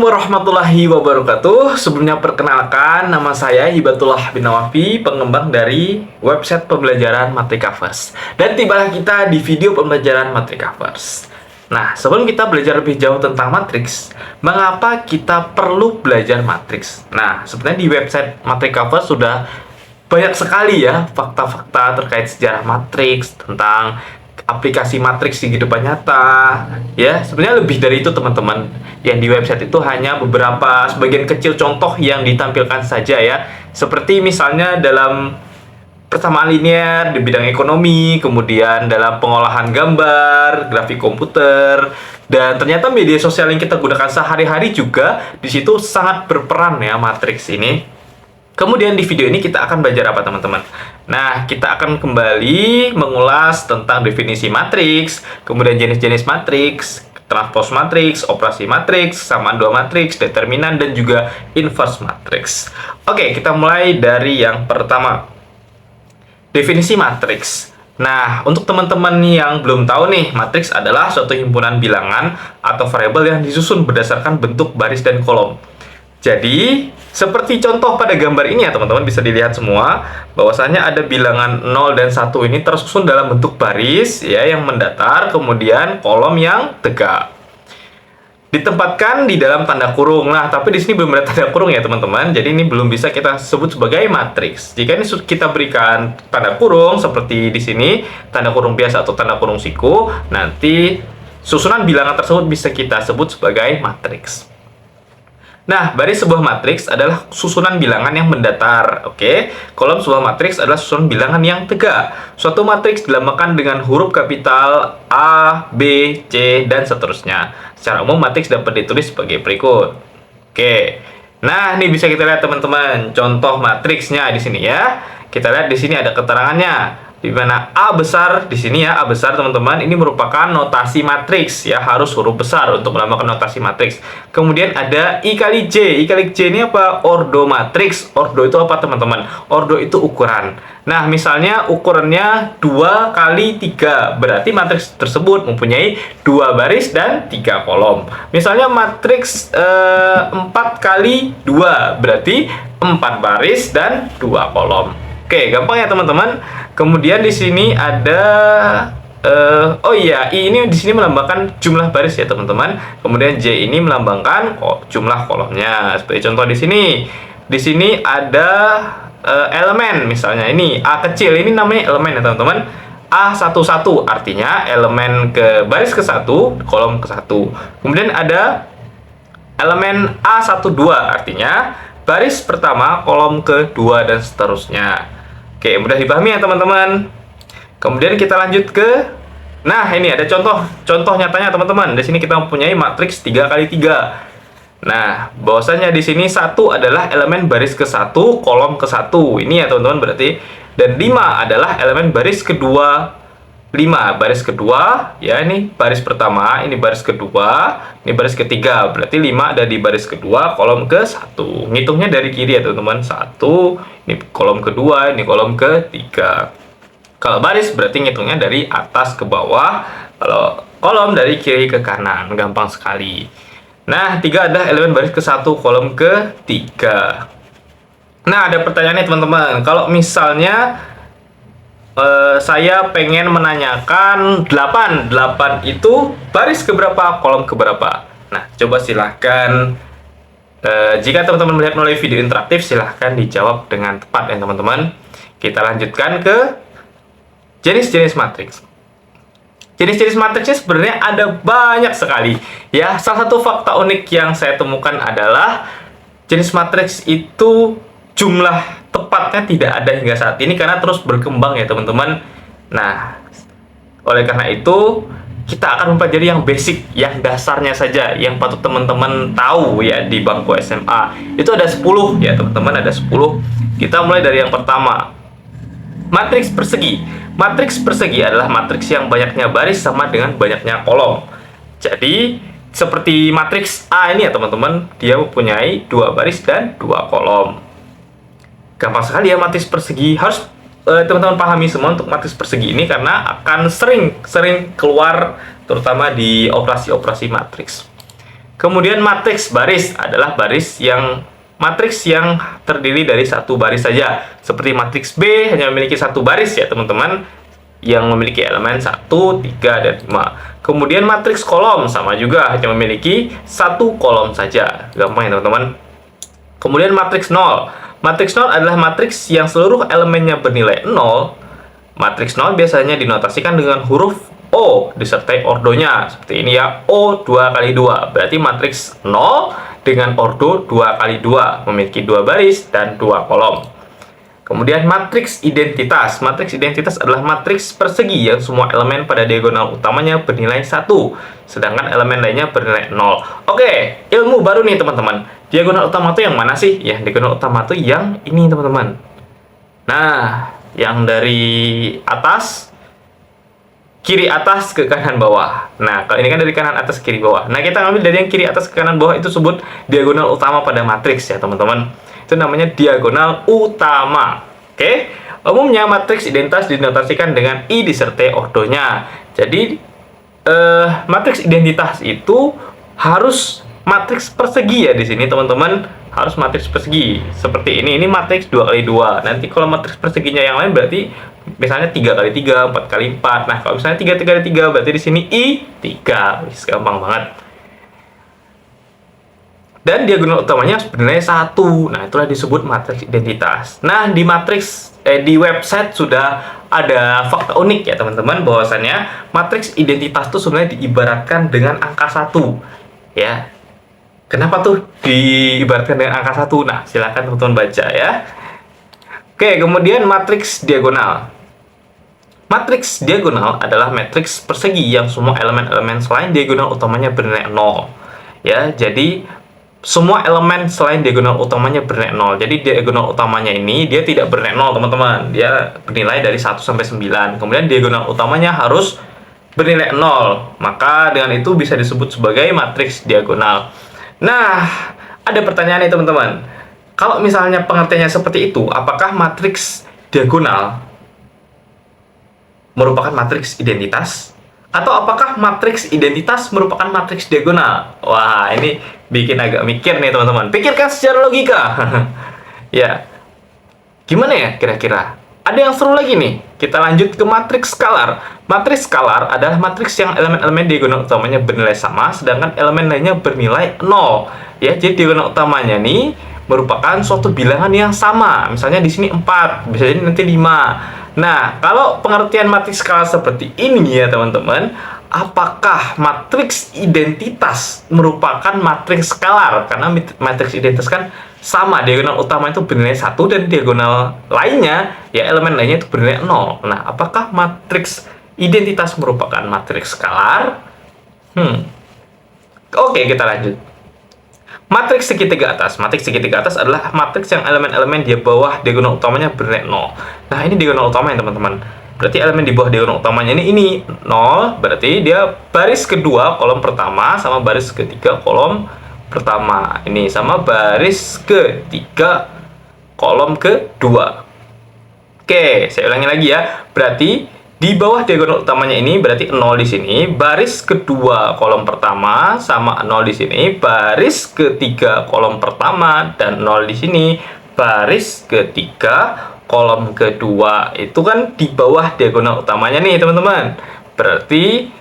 Assalamualaikum warahmatullahi wabarakatuh. Sebelumnya perkenalkan, nama saya Hibatullah bin Nawafi, pengembang dari website pembelajaran Matrika First. Dan tibalah kita di video pembelajaran Matrika First. Nah, sebelum kita belajar lebih jauh tentang matriks, mengapa kita perlu belajar matriks? Nah, sebenarnya di website Matrika First sudah banyak sekali ya fakta-fakta terkait sejarah matriks, tentang aplikasi matriks di kehidupan nyata. Ya, sebenarnya lebih dari itu teman-teman. Yang di website itu hanya beberapa sebagian kecil contoh yang ditampilkan saja ya. Seperti misalnya dalam persamaan linear di bidang ekonomi, kemudian dalam pengolahan gambar, grafik komputer, dan ternyata media sosial yang kita gunakan sehari-hari juga di situ sangat berperan ya matriks ini. Kemudian di video ini kita akan belajar apa teman-teman? Nah, kita akan kembali mengulas tentang definisi matriks, kemudian jenis-jenis matriks, transpose matriks, operasi matriks, samaan dua matriks, determinan, dan juga inverse matriks. Oke, kita mulai dari yang pertama. Definisi matriks. Nah, untuk teman-teman yang belum tahu nih, matriks adalah suatu himpunan bilangan atau variabel yang disusun berdasarkan bentuk baris dan kolom. Jadi, seperti contoh pada gambar ini ya teman-teman, bisa dilihat semua bahwasanya ada bilangan 0 dan 1 ini tersusun dalam bentuk baris ya yang mendatar, kemudian kolom yang tegak. Ditempatkan di dalam tanda kurung. Nah, tapi di sini belum ada tanda kurung ya teman-teman. Jadi ini belum bisa kita sebut sebagai matriks. Jika ini kita berikan tanda kurung seperti di sini, tanda kurung biasa atau tanda kurung siku, nanti susunan bilangan tersebut bisa kita sebut sebagai matriks. Nah, baris sebuah matriks adalah susunan bilangan yang mendatar. Oke, kolom sebuah matriks adalah susunan bilangan yang tegak. Suatu matriks dilambangkan dengan huruf kapital A, B, C, dan seterusnya. Secara umum, matriks dapat ditulis sebagai berikut. Oke, nah ini bisa kita lihat teman-teman contoh matriksnya di sini ya. Kita lihat di sini ada keterangannya. Di mana A besar di sini ya, A besar teman-teman, ini merupakan notasi matriks ya, harus huruf besar untuk melambangkan notasi matriks. Kemudian ada I kali J. I kali J ini apa? Ordo matriks. Ordo itu apa teman-teman? Ordo itu ukuran. Nah, misalnya ukurannya 2 kali 3, berarti matriks tersebut mempunyai 2 baris dan 3 kolom. Misalnya matriks 4 kali 2, berarti 4 baris dan 2 kolom. Oke, gampang ya teman-teman. Kemudian di sini ada oh iya, I ini di sini melambangkan jumlah baris ya teman-teman. Kemudian J ini melambangkan jumlah kolomnya. Seperti contoh di sini. Di sini ada elemen, misalnya ini A kecil, ini namanya elemen ya teman-teman. A11 artinya elemen ke baris ke-1, kolom ke-1. Kemudian ada elemen A12 artinya baris pertama, kolom kedua, dan seterusnya. Oke, mudah dipahami ya teman-teman. Kemudian kita lanjut ke, nah ini ada contoh nyatanya teman-teman. Di sini kita mempunyai matriks 3 kali 3. Nah, bahwasanya di sini 1 adalah elemen baris ke-1, kolom ke-1. Ini ya teman-teman berarti. Dan 5 adalah elemen baris kedua. 5 baris kedua, ya ini baris pertama, ini baris kedua, ini baris ketiga. Berarti 5 ada di baris kedua, kolom ke-1. Ngitungnya dari kiri ya teman-teman. 1, ini kolom kedua, ini kolom ketiga. Kalau baris berarti ngitungnya dari atas ke bawah. Kalau kolom dari kiri ke kanan. Gampang sekali. Nah, 3 adalah elemen baris ke-1, kolom ketiga. Nah, ada pertanyaannya teman-teman. Kalau misalnya saya pengen menanyakan 8 itu baris keberapa, kolom keberapa. Nah, coba silahkan jika teman-teman melihat melalui video interaktif, silahkan dijawab dengan tepat ya teman-teman. Kita lanjutkan ke jenis-jenis matriks. Jenis-jenis matriksnya sebenarnya ada banyak sekali ya. Salah satu fakta unik yang saya temukan adalah jenis matriks itu jumlah tepatnya tidak ada hingga saat ini karena terus berkembang ya teman-teman. Nah, oleh karena itu kita akan mempelajari yang basic, yang dasarnya saja, yang patut teman-teman tahu ya di bangku SMA. Itu ada 10 ya teman-teman, ada 10. Kita mulai dari yang pertama. Matriks persegi. Matriks persegi adalah matriks yang banyaknya baris sama dengan banyaknya kolom. Jadi, seperti matriks A ini ya teman-teman, dia mempunyai 2 baris dan 2 kolom. Gampang sekali ya matriks persegi. Harus teman-teman pahami semua untuk matriks persegi ini karena akan sering keluar terutama di operasi-operasi matriks. Kemudian matriks baris adalah matriks yang terdiri dari satu baris saja. Seperti matriks B hanya memiliki satu baris ya teman-teman, yang memiliki elemen 1, 3, dan 5. Kemudian matriks kolom sama juga, hanya memiliki satu kolom saja. Gampang ya teman-teman. Kemudian matriks 0. Matriks 0 adalah matriks yang seluruh elemennya bernilai 0. Matriks 0 biasanya dinotasikan dengan huruf O disertai ordonya. Seperti ini ya, O 2 kali 2. Berarti matriks 0 dengan ordo 2 kali 2. Memiliki 2 baris dan 2 kolom. Kemudian matriks identitas. Matriks identitas adalah matriks persegi yang semua elemen pada diagonal utamanya bernilai 1. Sedangkan elemen lainnya bernilai 0. Oke, ilmu baru nih teman-teman. Diagonal utama itu yang mana sih? Ya, diagonal utama itu yang ini teman-teman. Nah, yang dari atas kiri atas ke kanan bawah. Nah, kalau ini kan dari kanan atas ke kiri bawah. Nah, kita ngambil dari yang kiri atas ke kanan bawah, itu sebut diagonal utama pada matriks ya, teman-teman. Itu namanya diagonal utama. Oke? Umumnya matriks identitas dinotasikan dengan I disertai ordonya. Jadi, matriks identitas itu harus matriks persegi ya di sini, teman-teman. Harus matriks persegi. Seperti ini matriks 2 kali 2. Nanti kalau matriks perseginya yang lain berarti misalnya 3 kali 3, 4 kali 4. Nah, kalau misalnya 3 kali 3 berarti di sini I3. Gampang banget. Dan diagonal utamanya bernilai 1. Nah, itulah disebut matriks identitas. Nah, di website sudah ada fakta unik ya, teman-teman, bahwasannya matriks identitas itu sebenarnya diibaratkan dengan angka 1. Ya. Kenapa tuh diibaratkan dengan angka 1? Nah, silakan teman-teman baca ya. Oke, kemudian matriks diagonal. Matriks diagonal adalah matriks persegi yang semua elemen-elemen selain diagonal utamanya bernilai 0. Ya, jadi semua elemen selain diagonal utamanya bernilai 0. Jadi diagonal utamanya ini dia tidak bernilai 0, teman-teman. Dia bernilai dari 1 sampai 9. Kemudian diagonal utamanya harus bernilai 0. Maka dengan itu bisa disebut sebagai matriks diagonal. Nah, ada pertanyaan nih teman-teman. Kalau misalnya pengertiannya seperti itu, apakah matriks diagonal merupakan matriks identitas? Atau apakah matriks identitas merupakan matriks diagonal? Wah, ini bikin agak mikir nih teman-teman. Pikirkan secara logika. Ya, gimana ya kira-kira? Ada yang seru lagi nih. Kita lanjut ke matriks skalar. Matriks skalar adalah matriks yang elemen-elemen diagonal utamanya bernilai sama, sedangkan elemen lainnya bernilai 0. Ya, jadi diagonal utamanya nih merupakan suatu bilangan yang sama. Misalnya di sini 4, bisa jadi nanti 5. Nah, kalau pengertian matriks skalar seperti ini ya teman-teman, apakah matriks identitas merupakan matriks skalar? Karena matriks identitas kan sama, diagonal utama itu bernilai 1 dan diagonal lainnya, ya elemen lainnya itu bernilai 0. Nah, apakah matriks identitas merupakan matriks skalar? Oke, kita lanjut. Matriks segitiga atas. Matriks segitiga atas adalah matriks yang elemen-elemen di bawah diagonal utamanya bernilai 0. Nah, ini diagonal utama ya, teman-teman. Berarti elemen di bawah diagonal utamanya ini 0, berarti dia baris kedua kolom pertama sama baris ketiga kolom pertama. Ini sama baris ketiga kolom kedua. Oke, saya ulangi lagi ya. Berarti di bawah diagonal utamanya ini berarti 0 di sini, baris kedua kolom pertama sama 0 di sini, baris ketiga kolom pertama dan 0 di sini, baris ketiga kolom kedua. Itu kan di bawah diagonal utamanya nih, teman-teman. Berarti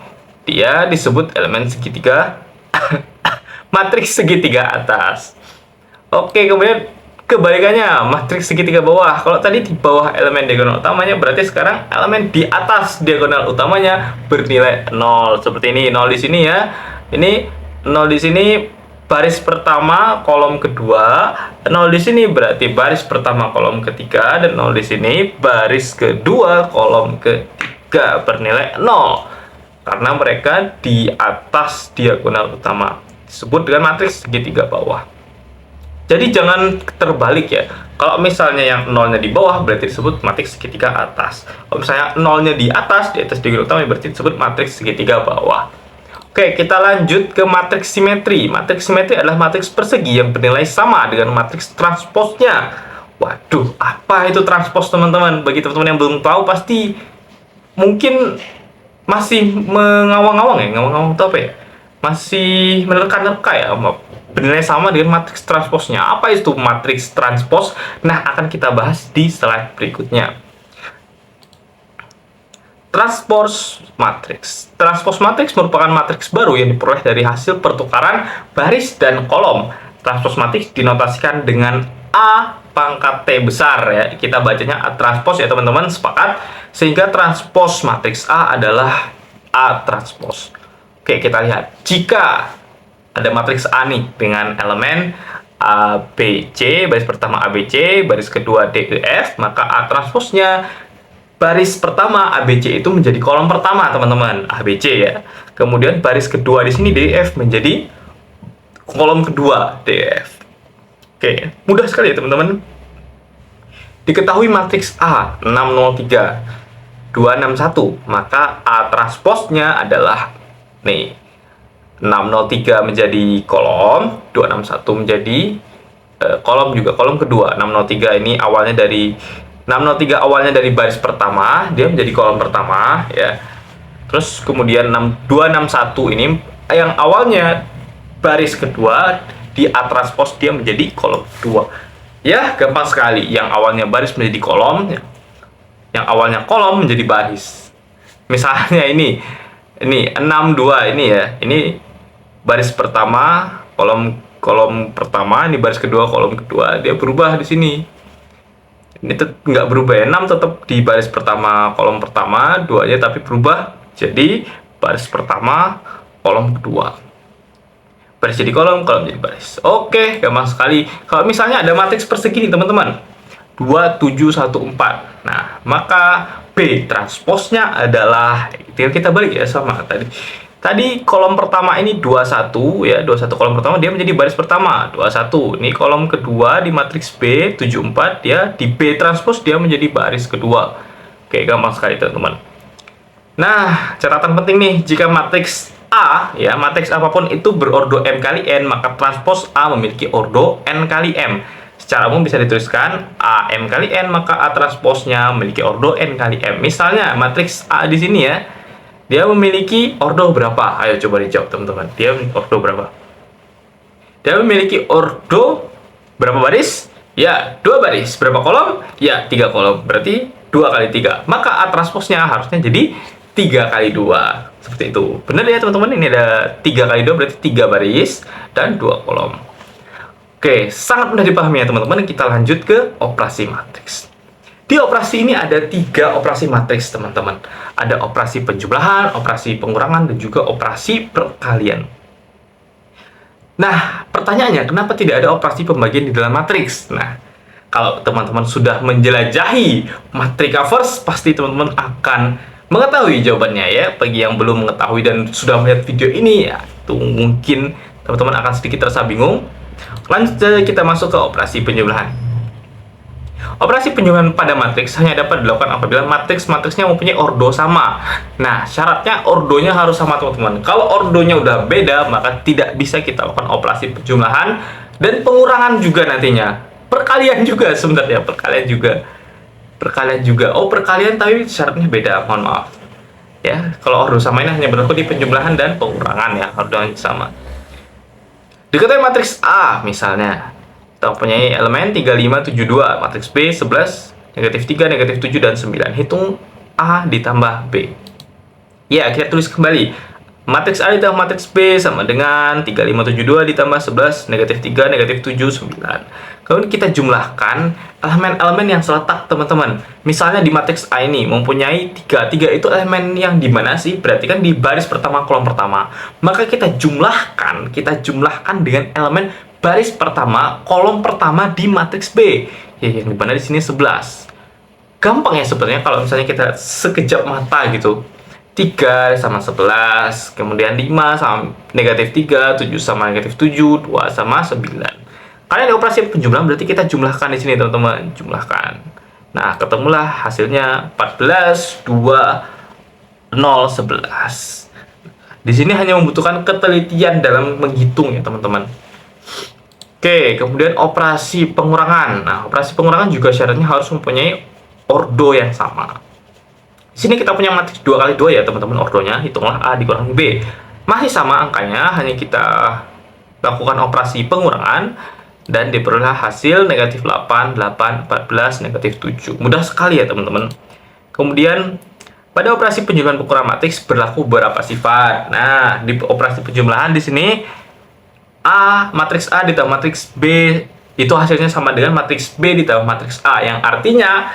dia disebut elemen segitiga matriks segitiga atas. Oke, kemudian kebalikannya, matriks segitiga bawah. Kalau tadi di bawah elemen diagonal utamanya, berarti sekarang elemen di atas diagonal utamanya bernilai 0. Seperti ini, 0 di sini ya. Ini 0 di sini baris pertama kolom kedua, 0 di sini berarti baris pertama kolom ketiga, dan 0 di sini baris kedua kolom ketiga bernilai 0. Karena mereka di atas diagonal utama. Disebut dengan matriks segitiga bawah. Jadi jangan terbalik ya. Kalau misalnya yang nolnya di bawah berarti disebut matriks segitiga atas. Kalau misalnya nolnya di atas diagonal utama berarti disebut matriks segitiga bawah. Oke, kita lanjut ke matriks simetri. Matriks simetri adalah matriks persegi yang bernilai sama dengan matriks transposnya. Waduh, apa itu transpos, teman-teman? Bagi teman-teman yang belum tahu pasti mungkin masih mengawang-awang ya. Ngawang-ngawang itu apa ya? masih menerka-nerka ya, bernilai sama dengan matriks transposnya. Apa itu matriks transpos? Nah, akan kita bahas di slide berikutnya. Transpose matrix. Transpose matrix merupakan matriks baru yang diperoleh dari hasil pertukaran baris dan kolom. Transpose matrix dinotasikan dengan A pangkat T besar ya. Kita bacanya A transpose ya teman-teman, sepakat? Sehingga transpose matriks A adalah A transpose. Oke, kita lihat. Jika ada matriks A nih dengan elemen A, B, C, baris pertama A, B, C, baris kedua D, E, F, maka A transposnya baris pertama ABC itu menjadi kolom pertama, teman-teman, ABC ya. Kemudian baris kedua di sini DF menjadi kolom kedua DF. Oke, mudah sekali ya, teman-teman. Diketahui matriks A 603 261, maka A transposnya adalah nih 603 menjadi kolom, 261 menjadi kolom juga, kolom kedua. 603 ini awalnya dari 603 awalnya dari baris pertama, dia menjadi kolom pertama ya. Terus kemudian 261 ini yang awalnya baris kedua di A transpose dia menjadi kolom kedua. Ya, gampang sekali. Yang awalnya baris menjadi kolom, ya. Yang awalnya kolom menjadi baris. Misalnya ini 62 ini ya. Ini baris pertama, kolom pertama, ini baris kedua, kolom kedua. Dia berubah di sini. Ini nggak berubah ya, 6 tetap di baris pertama kolom pertama, 2 nya tapi berubah jadi baris pertama kolom kedua, baris jadi kolom jadi baris. Oke, gampang sekali. Kalau misalnya ada matriks persegi nih teman-teman, 2714, nah maka B transposnya adalah, tinggal kita balik ya sama Tadi kolom pertama ini 21 ya, 21 kolom pertama dia menjadi baris pertama, 21. Ini kolom kedua di matriks B 74 dia di B transpose dia menjadi baris kedua. Oke, gampang sekali teman-teman. Nah, catatan penting nih, jika matriks A ya, matriks apapun itu berordo M kali N, maka transpose A memiliki ordo N kali M. Secara umum bisa dituliskan A M kali N, maka A transposnya memiliki ordo N kali M. Misalnya matriks A di sini ya, dia memiliki ordo berapa? Ayo coba dijawab teman-teman. Dia memiliki ordo berapa? Dia memiliki ordo berapa baris? Ya, 2 baris. Berapa kolom? Ya, 3 kolom. Berarti 2 kali 3. Maka A transposnya harusnya jadi 3 kali 2. Seperti itu. Benar ya teman-teman? Ini ada 3 kali 2 berarti 3 baris dan 2 kolom. Oke, sangat mudah dipahami ya teman-teman. Kita lanjut ke operasi matriks. Di operasi ini ada 3 operasi matriks, teman-teman. Ada operasi penjumlahan, operasi pengurangan, dan juga operasi perkalian. Nah, pertanyaannya, kenapa tidak ada operasi pembagian di dalam matriks? Nah, kalau teman-teman sudah menjelajahi Matrikavers, pasti teman-teman akan mengetahui jawabannya ya. Bagi yang belum mengetahui dan sudah melihat video ini, ya, itu mungkin teman-teman akan sedikit terasa bingung. Lanjut saja kita masuk ke operasi penjumlahan. Operasi penjumlahan pada matriks hanya dapat dilakukan apabila matriksnya mempunyai ordo sama. Nah, syaratnya ordonya harus sama teman-teman. Kalau ordonya udah beda, maka tidak bisa kita lakukan operasi penjumlahan dan pengurangan juga nantinya. Perkalian juga sebenarnya, perkalian juga. Oh, perkalian tapi syaratnya beda, mohon maaf. Ya, kalau ordo sama ini hanya berlaku di penjumlahan dan pengurangan ya, ordonya sama. Diketahui matriks A misalnya, kita mempunyai elemen 3572, matriks B 11, negatif 3, negatif 7, dan 9. Hitung A ditambah B. Ya, kita tulis kembali. Matriks A ditambah matriks B sama dengan 3572 ditambah 11, negatif 3, negatif 7, 9. Kemudian kita jumlahkan elemen-elemen yang seletak, teman-teman. Misalnya di matriks A ini mempunyai 3. 3 itu elemen yang di mana sih? Berarti kan di baris pertama, kolom pertama. Maka kita jumlahkan dengan elemen baris pertama, kolom pertama di matriks B. Ya, yang dimana di sini 11. Gampang ya sebenarnya kalau misalnya kita sekejap mata gitu. 3 sama 11, kemudian 5 sama negatif 3, 7 sama negatif 7, 2 sama 9. Karena di operasi penjumlahan berarti kita jumlahkan di sini teman-teman, jumlahkan. Nah, ketemulah hasilnya 14, 2, 0, 11. Di sini hanya membutuhkan ketelitian dalam menghitung ya teman-teman. Oke, kemudian operasi pengurangan. Nah, operasi pengurangan juga syaratnya harus mempunyai ordo yang sama. Di sini kita punya matriks 2 kali 2 ya teman-teman ordonya. Hitunglah A dikurangi B. Masih sama angkanya, hanya kita lakukan operasi pengurangan dan diperoleh hasil negatif 8, 8, 14, negatif 7. Mudah sekali ya teman-teman. Kemudian pada operasi penjumlahan pengurangan matriks berlaku beberapa sifat. Nah, di operasi penjumlahan di sini matriks A ditambah matriks B itu hasilnya sama dengan matriks B ditambah matriks A, yang artinya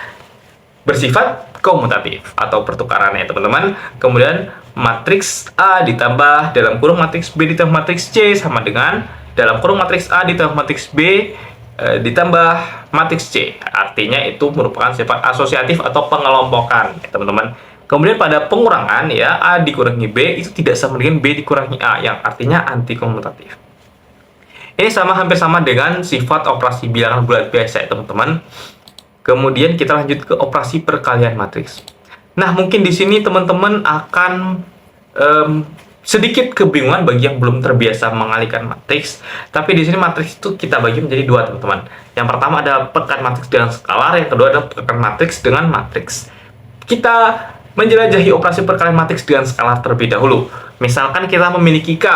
bersifat komutatif atau pertukaran ya teman-teman. Kemudian matriks A ditambah dalam kurung matriks B ditambah matriks C sama dengan dalam kurung matriks A ditambah matriks B ditambah matriks C. Artinya itu merupakan sifat asosiatif atau pengelompokan ya teman-teman. Kemudian pada pengurangan ya, A dikurangi B itu tidak sama dengan B dikurangi A, yang artinya anti komutatif. Ini hampir sama dengan sifat operasi bilangan bulat biasa ya teman-teman. Kemudian kita lanjut ke operasi perkalian matriks. Nah, mungkin di sini teman-teman akan sedikit kebingungan bagi yang belum terbiasa mengalihkan matriks. Tapi di sini matriks itu kita bagi menjadi dua teman-teman. Yang pertama adalah perkalian matriks dengan skalar, yang kedua adalah perkalian matriks dengan matriks. Kita menjelajahi operasi perkalian matriks dengan skalar terlebih dahulu. Misalkan kita memiliki K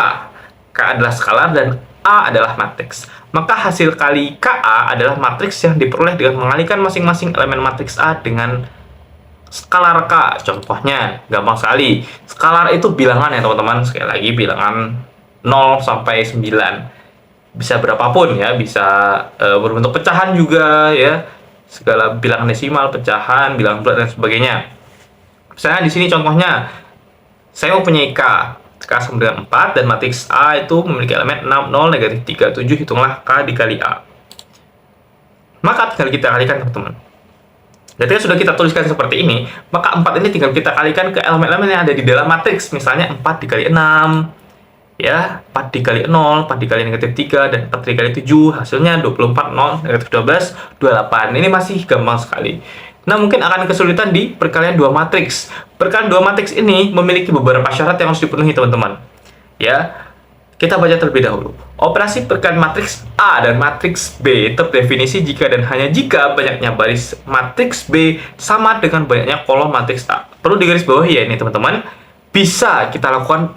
adalah skalar dan A adalah matriks. Maka hasil kali KA adalah matriks yang diperoleh dengan mengalihkan masing-masing elemen matriks A dengan skalar K. Contohnya, gampang sekali. Skalar itu bilangan ya teman-teman. Sekali lagi, bilangan 0 sampai 9. Bisa berapapun ya, bisa berbentuk pecahan juga ya. Segala bilangan desimal, pecahan, bilangan bulat dan sebagainya. Misalnya di sini contohnya, saya mempunyai K sama dengan 4 dan matriks A itu memiliki elemen 6, 0, negatif 3, 7. Hitunglah K dikali A. Maka tinggal kita kalikan teman-teman. Ketika sudah kita tuliskan seperti ini, maka 4 ini tinggal kita kalikan ke elemen-elemen yang ada di dalam matriks. Misalnya 4 dikali 6, ya, 4 dikali 0, 4 dikali negatif 3, dan 4 dikali 7, hasilnya 24, 0, negatif 12, 28. Ini masih gampang sekali. Nah, mungkin akan kesulitan di perkalian dua matriks. Perkalian dua matriks ini memiliki beberapa syarat yang harus dipenuhi, teman-teman. Ya, kita baca terlebih dahulu. Operasi perkalian matriks A dan matriks B terdefinisi jika dan hanya jika banyaknya baris matriks B sama dengan banyaknya kolom matriks A. Perlu digarisbawahi ya ini, teman-teman. Bisa kita lakukan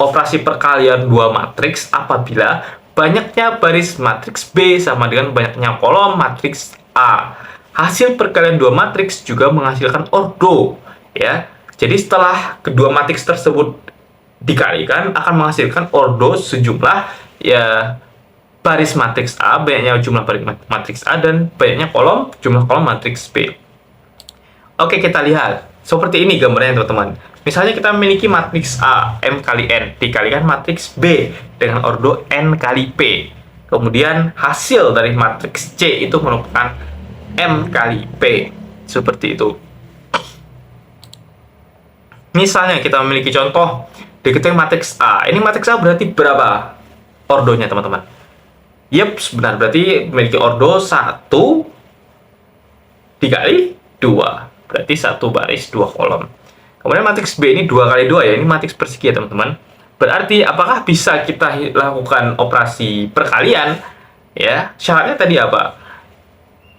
operasi perkalian dua matriks apabila banyaknya baris matriks B sama dengan banyaknya kolom matriks A. Hasil perkalian dua matriks juga menghasilkan ordo, ya. Jadi setelah kedua matriks tersebut dikalikan akan menghasilkan ordo sejumlah ya baris matriks A, banyaknya jumlah baris matriks A dan banyaknya jumlah kolom matriks B. Oke, kita lihat seperti ini gambarnya teman-teman. Misalnya kita memiliki matriks A M kali N dikalikan matriks B dengan ordo N kali P. Kemudian hasil dari matriks C itu merupakan M kali P. Seperti itu. Misalnya kita memiliki contoh diketahui matriks A. Ini matriks A berarti berapa ordonya, teman-teman? Yep, benar. Berarti memiliki ordo 1 dikali 2. Berarti 1 baris 2 kolom. Kemudian matriks B ini 2 kali 2 ya. Ini matriks persegi ya, teman-teman. Berarti apakah bisa kita lakukan operasi perkalian? Ya, syaratnya tadi apa?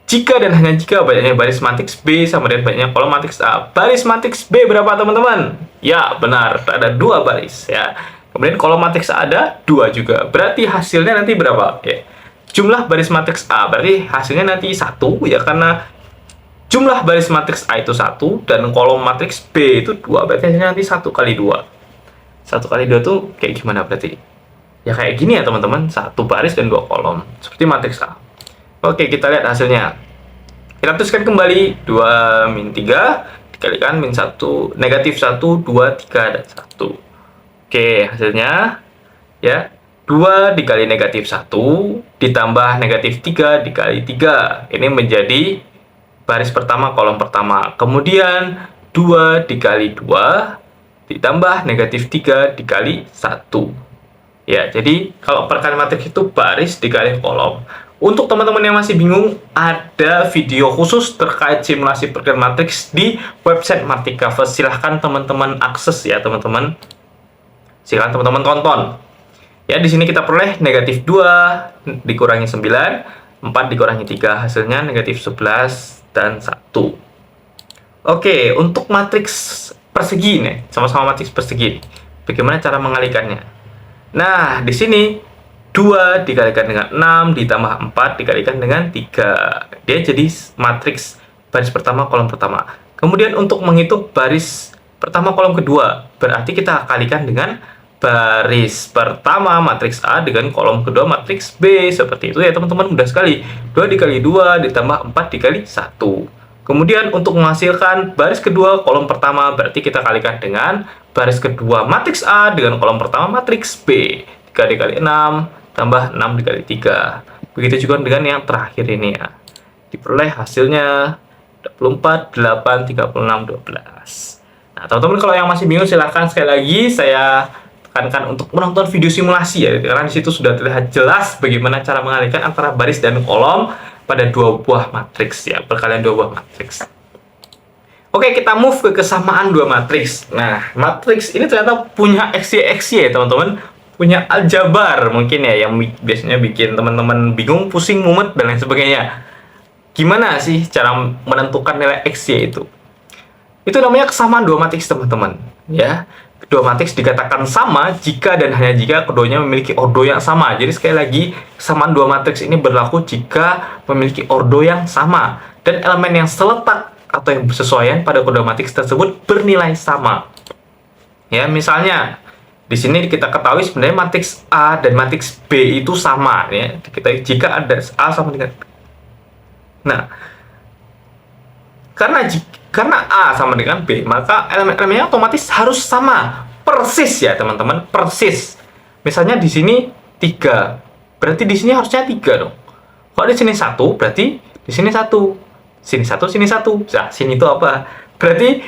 Jika dan hanya jika banyaknya baris matriks B sama dengan banyaknya kolom matriks A. Baris matriks B berapa, teman-teman? Ya, benar. Ada 2 baris ya. Kemudian kolom matriks A ada 2 juga. Berarti hasilnya nanti berapa? Ya. Jumlah baris matriks A berarti hasilnya nanti 1 ya, karena jumlah baris matriks A itu 1 dan kolom matriks B itu 2. Berarti hasilnya nanti 1 kali 2. 1 kali 2 tuh kayak gimana berarti? Ya kayak gini ya, teman-teman. 1 baris dan 2 kolom. Seperti matriks A. Oke, kita lihat hasilnya. Kita tuliskan kembali 2 min 3 dikalikan min 1, negatif 1, 2, 3, dan 1. Oke, hasilnya ya 2 dikali negatif 1 ditambah negatif 3 dikali 3. Ini menjadi baris pertama, kolom pertama. Kemudian 2 dikali 2 ditambah negatif 3 dikali 1. Ya, jadi kalau perkalian matriks itu baris dikali kolom. Untuk teman-teman yang masih bingung, ada video khusus terkait simulasi perkalian matriks di website Martikavers. Silahkan teman-teman akses ya, teman-teman. Silahkan teman-teman tonton. Ya, di sini kita peroleh negatif 2 dikurangi 9, 4 dikurangi 3, hasilnya negatif 11 dan 1. Oke, untuk matriks persegi nih, sama-sama matriks persegi. Bagaimana cara mengalikannya? Nah, di sini 2 dikalikan dengan 6 ditambah 4 dikalikan dengan 3. Dia jadi matriks baris pertama kolom pertama. Kemudian untuk menghitung baris pertama kolom kedua, berarti kita kalikan dengan baris pertama matriks A dengan kolom kedua matriks B. Seperti itu ya teman-teman, mudah sekali. 2 dikali 2 ditambah 4 dikali 1. Kemudian untuk menghasilkan baris kedua kolom pertama, berarti kita kalikan dengan baris kedua matriks A dengan kolom pertama matriks B. 3 dikali 6 tambah 6 dikali 3. Begitu juga dengan yang terakhir ini ya. Diperoleh hasilnya 24, 8, 36, 12. Nah, teman-teman kalau yang masih bingung silahkan sekali lagi saya tekankan untuk menonton video simulasi ya. Karena di situ sudah terlihat jelas bagaimana cara mengalihkan antara baris dan kolom pada 2 buah matriks ya, perkalian 2 buah matriks. Oke, kita move ke kesamaan 2 matriks. Nah, matriks ini ternyata punya XY ya teman-teman, punya aljabar mungkin ya, yang biasanya bikin teman-teman bingung, pusing, mumet, dan lain sebagainya. Gimana sih cara menentukan nilai XY itu? Itu namanya kesamaan 2 matriks teman-teman ya. 2 matriks dikatakan sama jika dan hanya jika keduanya memiliki ordo yang sama. Jadi sekali lagi, kesamaan 2 matriks ini berlaku jika memiliki ordo yang sama dan elemen yang seletak atau yang bersesuaian pada kedua matriks tersebut bernilai sama. Ya, misalnya di sini kita ketahui sebenarnya matriks A dan matriks B itu sama ya. Jika ada A sama dengan B. Nah, karena A sama dengan B, maka elemen-elemennya otomatis harus sama, persis ya teman-teman, persis. Misalnya di sini 3, berarti di sini harusnya 3 dong. Kalau di sini 1, berarti di sini 1. Sini 1, sini 1. Nah, sini itu apa? Berarti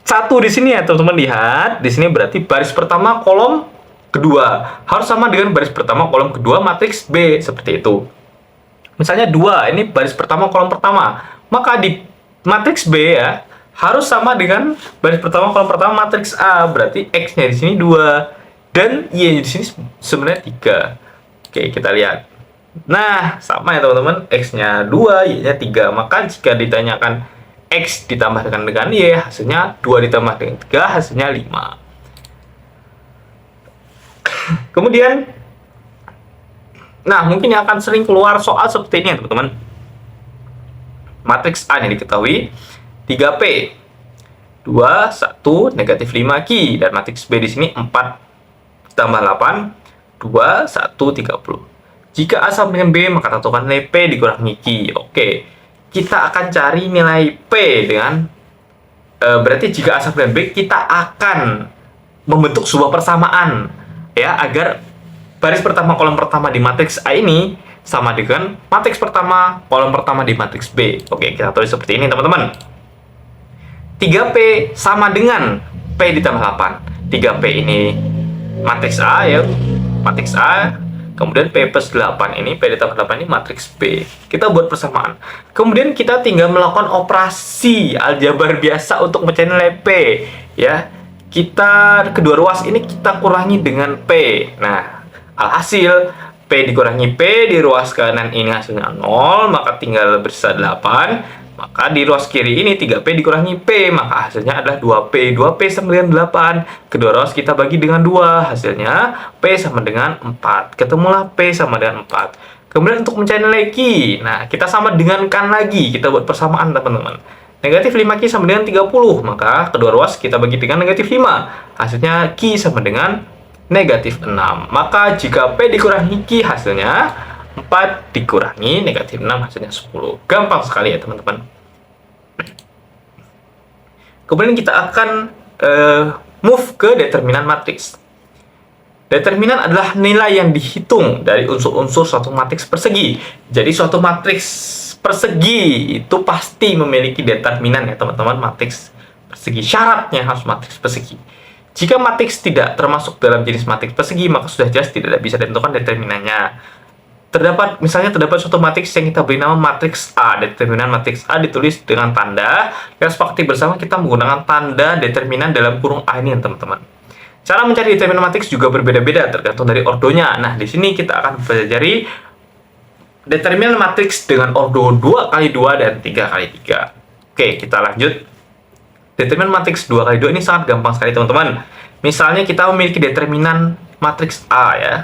1 di sini ya teman-teman, lihat. Di sini berarti baris pertama kolom kedua harus sama dengan baris pertama kolom kedua matriks B, seperti itu. Misalnya 2, ini baris pertama kolom pertama. Maka di matriks B ya harus sama dengan baris pertama kolom pertama matriks A, berarti X-nya di sini 2 dan Y-nya di sini sebenarnya 3. Oke, kita lihat. Nah, sama ya teman-teman, X-nya 2, Y-nya 3. Maka jika ditanyakan X ditambah dengan Y, hasilnya 2 ditambah dengan 3, hasilnya 5. Kemudian, nah mungkin yang akan sering keluar soal seperti ini ya teman-teman. Matriks A yang diketahui 3P 2, 1, negatif 5Q, dan matriks B di sini 4 tambah 8 2, 1, 30. Jika A sama dengan B, maka tentukan nilai P dikurangi Q. Oke, kita akan cari nilai P dengan berarti jika A sama dengan B, kita akan membentuk sebuah persamaan ya, agar baris pertama kolom pertama di matriks A ini sama dengan matriks pertama kolom pertama di matriks B. Oke, kita tulis seperti ini teman-teman. 3P sama dengan P ditambah 8. 3P ini matriks A ya, matriks A. Kemudian P plus 8 ini, P ditambah 8 ini matriks B. Kita buat persamaan. Kemudian kita tinggal melakukan operasi aljabar biasa untuk mencari nilai P ya. Kita kedua ruas ini kita kurangi dengan P. Nah, alhasil P dikurangi P di ruas kanan ini hasilnya 0, maka tinggal bersisa 8. Maka di ruas kiri ini 3P dikurangi P, maka hasilnya adalah 2P. 2P sama dengan 8. Kedua ruas kita bagi dengan 2, hasilnya P sama dengan 4. Ketemulah P sama dengan 4. Kemudian untuk mencari nilai Q, nah kita sama dengankan lagi, kita buat persamaan teman-teman. Negatif 5Q sama dengan 30, maka kedua ruas kita bagi dengan negatif 5. Hasilnya Q sama dengan negatif 6. Maka jika P dikurangi Q, hasilnya 4 dikurangi negatif 6, hasilnya 10. Gampang sekali ya teman-teman. Kemudian kita akan move ke determinan matriks. Determinan adalah nilai yang dihitung dari unsur-unsur suatu matriks persegi. Jadi suatu matriks persegi itu pasti memiliki determinan ya teman-teman, matriks persegi. Syaratnya harus matriks persegi. Jika matriks tidak termasuk dalam jenis matriks persegi, maka sudah jelas tidak bisa ditentukan determinannya. Misalnya terdapat suatu matriks yang kita beri nama matriks A. Determinan matriks A ditulis dengan tanda. Kita sepakati bersama kita menggunakan tanda determinan dalam kurung A ini, teman-teman. Cara mencari determinan matriks juga berbeda-beda tergantung dari ordonya. Nah, di sini kita akan pelajari determinan matriks dengan ordo 2x2 dan 3x3. Oke, kita lanjut. Determinan matriks 2x2 ini sangat gampang sekali, teman-teman. Misalnya kita memiliki determinan matriks A ya,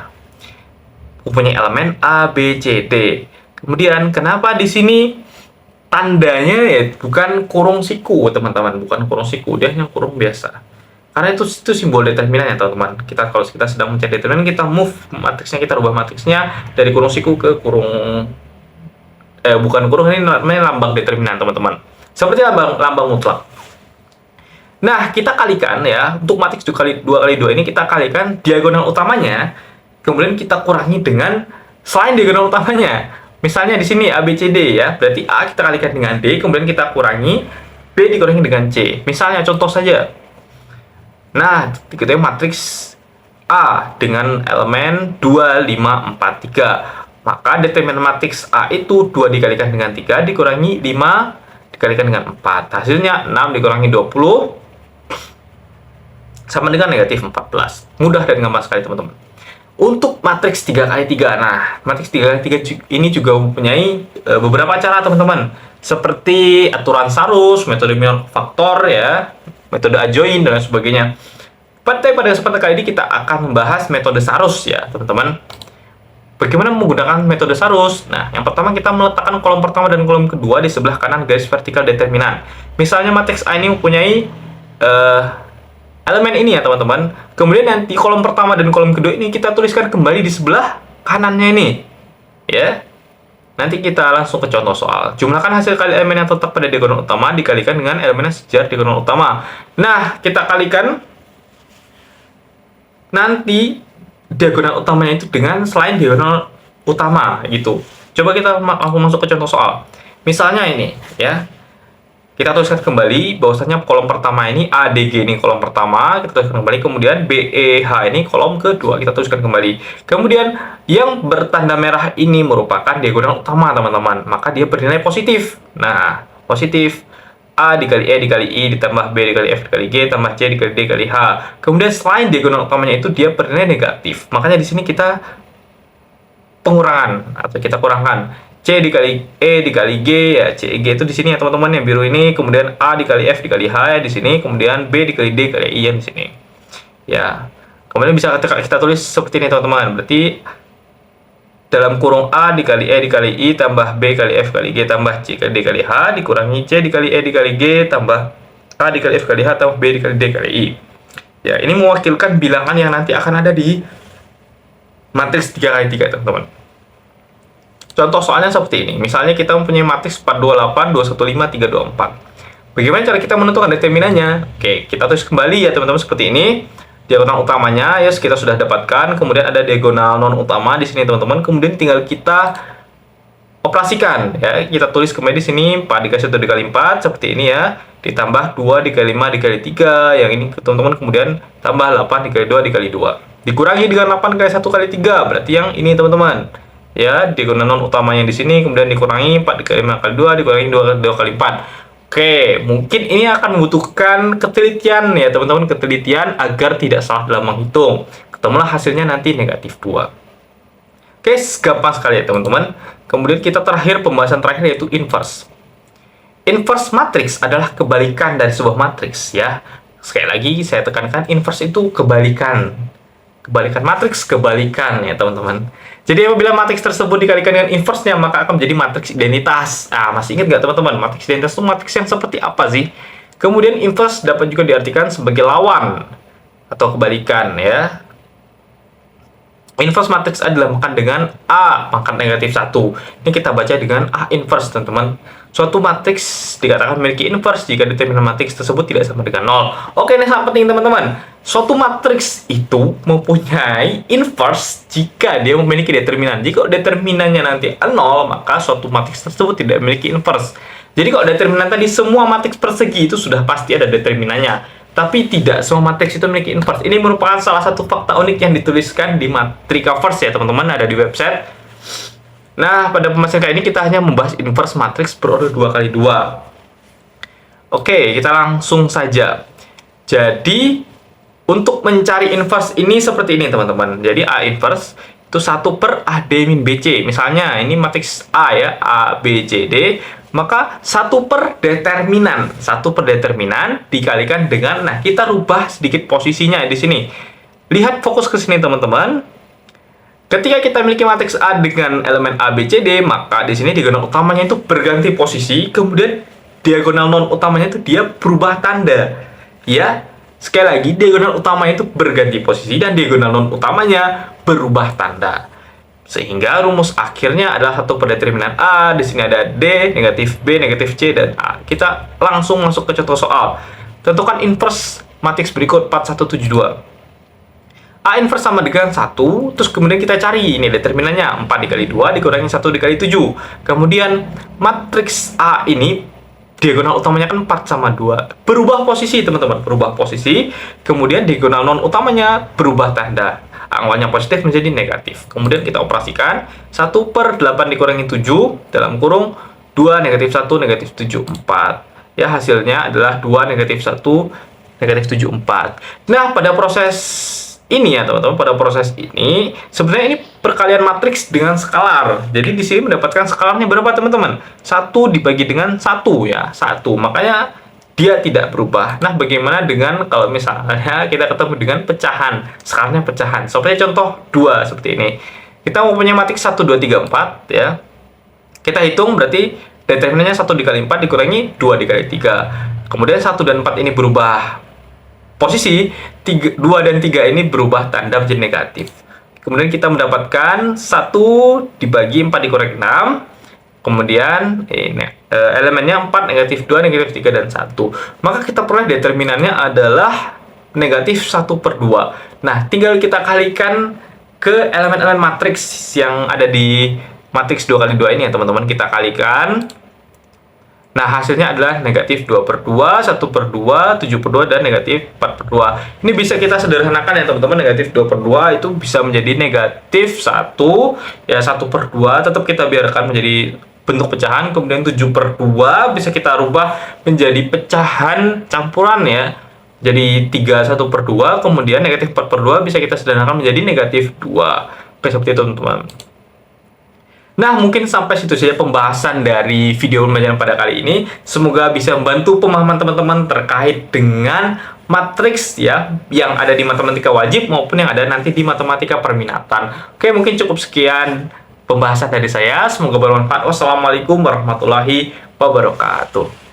mempunyai elemen A, B, C, D. Kemudian kenapa di sini tandanya ya bukan kurung siku, teman-teman, bukan kurung siku, dia hanya kurung biasa. Karena itu simbol determinannya, teman-teman. Kalau kita sedang mencari determinan, kita move matriksnya, kita rubah matriksnya dari kurung siku ke kurung bukan kurung, ini namanya lambang determinan, teman-teman. Seperti lambang mutlak. Nah, kita kalikan ya, untuk matriks 2 kali 2 ini kita kalikan diagonal utamanya, kemudian kita kurangi dengan selain diagonal utamanya. Misalnya di sini A, B, C, D ya, berarti A kita kalikan dengan D, kemudian kita kurangi, B dikurangi dengan C. Misalnya contoh saja. Nah, kita matriks A dengan elemen 2, 5, 4, 3. Maka determinan matriks A itu 2 dikalikan dengan 3 dikurangi 5 dikalikan dengan 4. Hasilnya 6 dikurangi 20 sama dengan negatif 14. Mudah dan gampang sekali, teman-teman. Untuk matriks 3 kali 3. Nah, matriks 3 kali 3 ini juga mempunyai beberapa cara, teman-teman. Seperti aturan Sarus, metode minor faktor ya, metode adjoin dan lain sebagainya. Pada kesempatan kali ini kita akan membahas metode Sarus ya, teman-teman. Bagaimana menggunakan metode Sarus? Nah, yang pertama kita meletakkan kolom pertama dan kolom kedua di sebelah kanan garis vertikal determinan. Misalnya matriks A ini mempunyai elemen ini ya, teman-teman. Kemudian nanti kolom pertama dan kolom kedua ini kita tuliskan kembali di sebelah kanannya ini. Ya. Nanti kita langsung ke contoh soal. Jumlahkan hasil kali elemen yang terletak pada diagonal utama dikalikan dengan elemen yang sejajar diagonal utama. Nah, kita kalikan nanti diagonal utamanya itu dengan selain diagonal utama gitu. Coba kita langsung masuk ke contoh soal. Misalnya ini ya. Kita tuliskan kembali bahwasanya kolom pertama ini ADG ini kolom pertama, kita tuliskan kembali, kemudian BEH ini kolom kedua, kita tuliskan kembali. Kemudian yang bertanda merah ini merupakan diagonal utama, teman-teman. Maka dia bernilai positif. Nah, positif A dikali E dikali I ditambah B dikali F dikali G tambah C dikali D dikali H. Kemudian selain diagonal utamanya itu dia bernilai negatif. Makanya di sini kita pengurangan atau kita kurangkan. C dikali E dikali G ya, C G itu di sini ya, teman-teman, yang biru ini. Kemudian A dikali F dikali H ya di sini. Kemudian B dikali D dikali I ya di sini. Ya. Kemudian bisa kita tulis seperti ini, teman-teman. Berarti dalam kurung A dikali E dikali I tambah B kali F kali G tambah C kali D kali H dikurangi C dikali E dikali G tambah A dikali F kali H tambah B dikali D kali I. Ya, ini mewakilkan bilangan yang nanti akan ada di matriks 3 kali 3, teman-teman. Contoh soalnya seperti ini. Misalnya kita mempunyai matriks 428, 215, 324. Bagaimana cara kita menentukan determinannya? Oke, kita tulis kembali ya, teman-teman, seperti ini. Diagonal utamanya ya kita sudah dapatkan. Kemudian ada diagonal non utama di sini, teman-teman. Kemudian tinggal kita operasikan ya. Kita tulis kembali di sini 4 dikali 1 dikali 4 seperti ini ya. Ditambah 2 dikali 5 dikali 3. Yang ini, teman-teman, kemudian tambah 8 dikali 2 dikali 2. Dikurangi dengan 8 kali 1 kali 3. Berarti yang ini, teman-teman. Ya, diagonal non utamanya di sini, kemudian dikurangi 4 dikali 5 kali 2 dikurangi 2 kali 4. Oke, mungkin ini akan membutuhkan ketelitian ya, teman-teman, ketelitian agar tidak salah dalam menghitung. Ketemulah hasilnya nanti negatif 2. Oke, gampang sekali ya, teman-teman. Kemudian kita pembahasan terakhir yaitu inverse. Inverse matriks adalah kebalikan dari sebuah matriks ya. Sekali lagi saya tekankan, inverse itu kebalikan. Kebalikan matriks, kebalikan ya, teman-teman. Jadi apabila matriks tersebut dikalikan dengan inverse-nya, maka akan menjadi matriks identitas. Nah, masih ingat nggak, teman-teman? Matriks identitas itu matriks yang seperti apa sih? Kemudian inverse dapat juga diartikan sebagai lawan atau kebalikan ya. Inverse matriks A dilambangkan dengan A pangkat negatif 1. Ini kita baca dengan A inverse, teman-teman. Suatu matriks dikatakan memiliki inverse jika determinan matriks tersebut tidak sama dengan 0. Oke, ini sangat penting, teman-teman. Suatu matriks itu mempunyai inverse jika dia memiliki determinan. Jika determinannya nanti 0, maka suatu matriks tersebut tidak memiliki inverse. Jadi kalau determinan tadi semua matriks persegi itu sudah pasti ada determinannya. Tapi tidak semua matriks itu memiliki inverse. Ini merupakan salah satu fakta unik yang dituliskan di Matrikaverse ya, teman-teman, ada di website. Nah, pada pembahasan kali ini kita hanya membahas inverse matriks berorder 2 kali 2. Oke, kita langsung saja. Jadi, untuk mencari inverse ini seperti ini, teman-teman. Jadi, A inverse itu 1 per AD min BC. Misalnya, ini matriks A ya, A, B, C, D. maka 1/determinan dikalikan dengan, nah kita rubah sedikit posisinya di sini. Lihat fokus ke sini teman-teman. Ketika kita memiliki matriks A dengan elemen A, B, C, D, maka di sini diagonal utamanya itu berganti posisi, kemudian diagonal non utamanya itu dia berubah tanda. Ya, sekali lagi diagonal utamanya itu berganti posisi dan diagonal non utamanya berubah tanda. Sehingga rumus akhirnya adalah 1/determinan A, di sini ada D, negatif B, negatif C, dan A. Kita langsung masuk ke contoh soal. Tentukan inverse matriks berikut 4172. A inverse sama dengan 1, terus kemudian kita cari ini determinannya 4 dikali 2 dikurangi 1 dikali 7. Kemudian matriks A ini diagonal utamanya kan 4 sama 2. Berubah posisi teman-teman, berubah posisi. Kemudian diagonal non utamanya berubah tanda. Awalnya positif menjadi negatif. Kemudian kita operasikan 1/8 dikurangi 7 dalam kurung 2 negatif 1 negatif 7, 4. Ya, hasilnya adalah 2 negatif 1 negatif 7, 4. Nah, pada proses ini ya teman-teman, pada proses ini sebenarnya ini perkalian matriks dengan skalar. Jadi di sini mendapatkan skalarnya berapa teman-teman? 1 dibagi dengan 1 ya, 1. Makanya dia tidak berubah. Nah, bagaimana dengan kalau misalnya kita ketemu dengan pecahan? Skalarnya pecahan. Seperti contoh 2 seperti ini. Kita mempunyai matriks 1 2 3 4 ya. Kita hitung berarti determinannya 1 dikali 4 dikurangi 2 dikali 3. Kemudian 1 dan 4 ini berubah posisi, 2 dan 3 ini berubah tanda menjadi negatif. Kemudian kita mendapatkan 1 dibagi 4 dikurangi 6. Kemudian elemennya 4, negatif 2, negatif 3, dan 1. Maka kita peroleh determinannya adalah negatif 1/2. Nah, tinggal kita kalikan ke elemen-elemen matriks yang ada di matriks 2 kali 2 ini ya teman-teman. Kita kalikan. Nah, hasilnya adalah negatif 2/2, 1/2, 7/2, dan negatif 4/2. Ini bisa kita sederhanakan ya teman-teman. Negatif 2/2 itu bisa menjadi negatif 1, ya 1/2, tetap kita biarkan menjadi bentuk pecahan. Kemudian 7/2 bisa kita rubah menjadi pecahan campuran ya. Jadi 3 1/2, kemudian negatif 4/2 bisa kita sederhanakan menjadi negatif 2. Oke, seperti itu teman-teman. Nah, mungkin sampai situ saja pembahasan dari video pembelajaran pada kali ini. Semoga bisa membantu pemahaman teman-teman terkait dengan matriks ya yang ada di matematika wajib maupun yang ada nanti di matematika perminatan. Oke, mungkin cukup sekian pembahasan dari saya. Semoga bermanfaat. Wassalamualaikum warahmatullahi wabarakatuh.